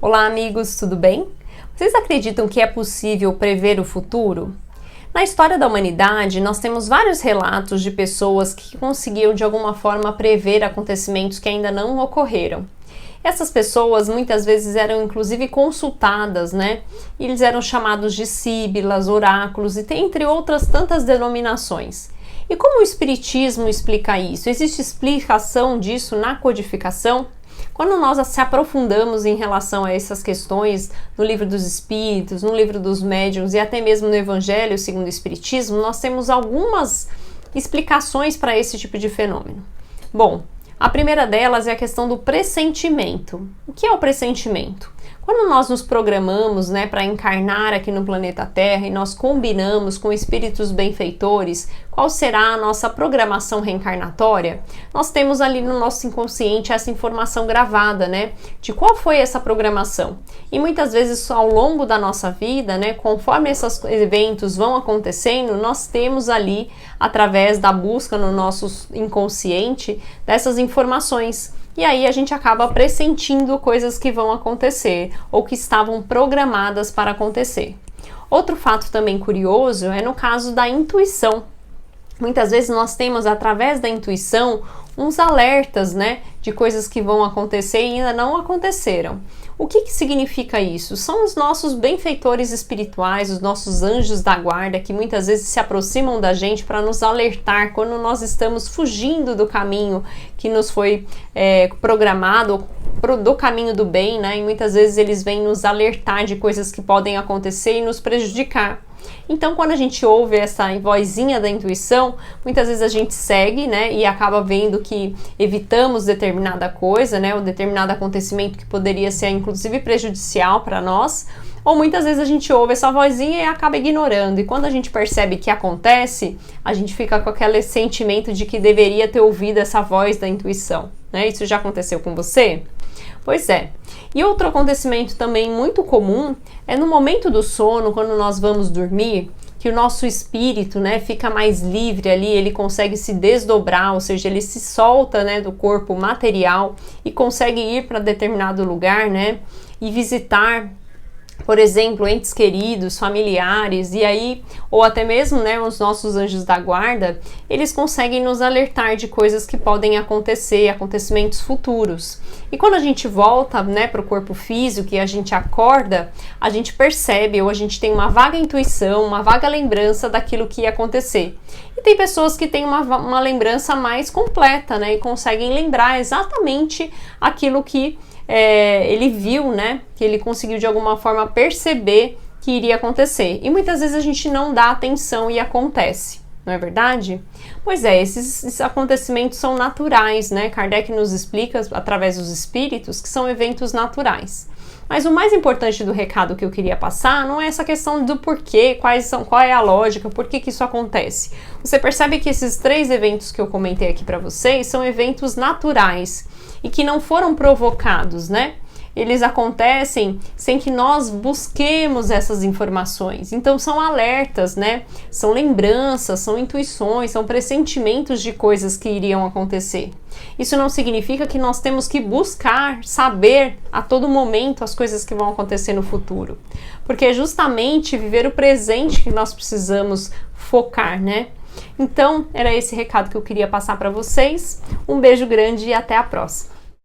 Olá, amigos, tudo bem? Vocês acreditam que é possível prever o futuro? Na história da humanidade, nós temos vários relatos de pessoas que conseguiam de alguma forma prever acontecimentos que ainda não ocorreram. Essas pessoas muitas vezes eram inclusive consultadas, né? E eles eram chamados de síbilas, oráculos e tem entre outras tantas denominações. E como o Espiritismo explica isso? Existe explicação disso na codificação? Quando nós se aprofundamos em relação a essas questões no Livro dos Espíritos, no Livro dos Médiuns e até mesmo no Evangelho segundo o Espiritismo, nós temos algumas explicações para esse tipo de fenômeno. Bom, a primeira delas é a questão do pressentimento. O que é o pressentimento? Quando nós nos programamos, né, para encarnar aqui no planeta Terra e nós combinamos com espíritos benfeitores qual será a nossa programação reencarnatória, nós temos ali no nosso inconsciente essa informação gravada, né, de qual foi essa programação. E muitas vezes ao longo da nossa vida, né, conforme esses eventos vão acontecendo, nós temos ali, através da busca no nosso inconsciente, dessas informações. E aí a gente acaba pressentindo coisas que vão acontecer ou que estavam programadas para acontecer. Outro fato também curioso é no caso da intuição. Muitas vezes nós temos, através da intuição, uns alertas, né, de coisas que vão acontecer e ainda não aconteceram. O que significa isso? São os nossos benfeitores espirituais, os nossos anjos da guarda, que muitas vezes se aproximam da gente para nos alertar quando nós estamos fugindo do caminho que nos foi programado, do caminho do bem, né? E muitas vezes eles vêm nos alertar de coisas que podem acontecer e nos prejudicar. Então, quando a gente ouve essa vozinha da intuição, muitas vezes a gente segue, né, e acaba vendo que evitamos determinada coisa, né, ou determinado acontecimento que poderia ser inclusive prejudicial para nós, ou muitas vezes a gente ouve essa vozinha e acaba ignorando, e quando a gente percebe que acontece, a gente fica com aquele sentimento de que deveria ter ouvido essa voz da intuição, né? Isso já aconteceu com você? Pois é. E outro acontecimento também muito comum é no momento do sono, quando nós vamos dormir, que o nosso espírito, né, fica mais livre ali, ele consegue se desdobrar, ou seja, ele se solta, né, do corpo material e consegue ir para determinado lugar, né, e visitar, por exemplo, entes queridos, familiares, e aí, ou até mesmo, né, os nossos anjos da guarda, eles conseguem nos alertar de coisas que podem acontecer, acontecimentos futuros. E quando a gente volta, né, para o corpo físico e a gente acorda, a gente percebe, ou a gente tem uma vaga intuição, uma vaga lembrança daquilo que ia acontecer. E tem pessoas que têm uma lembrança mais completa, né, e conseguem lembrar exatamente aquilo que ele viu, né, que ele conseguiu de alguma forma perceber que iria acontecer. E muitas vezes a gente não dá atenção e acontece, não é verdade? Pois é, esses acontecimentos são naturais, né? Kardec nos explica através dos espíritos que são eventos naturais. Mas o mais importante do recado que eu queria passar não é essa questão do porquê, qual é a lógica, por que isso acontece. Você percebe que esses 3 eventos que eu comentei aqui para vocês são eventos naturais e que não foram provocados, né? Eles acontecem sem que nós busquemos essas informações. Então são alertas, né? São lembranças, são intuições, são pressentimentos de coisas que iriam acontecer. Isso não significa que nós temos que buscar saber a todo momento as coisas que vão acontecer no futuro. Porque é justamente viver o presente que nós precisamos focar, né? Então, era esse recado que eu queria passar para vocês. Um beijo grande e até a próxima.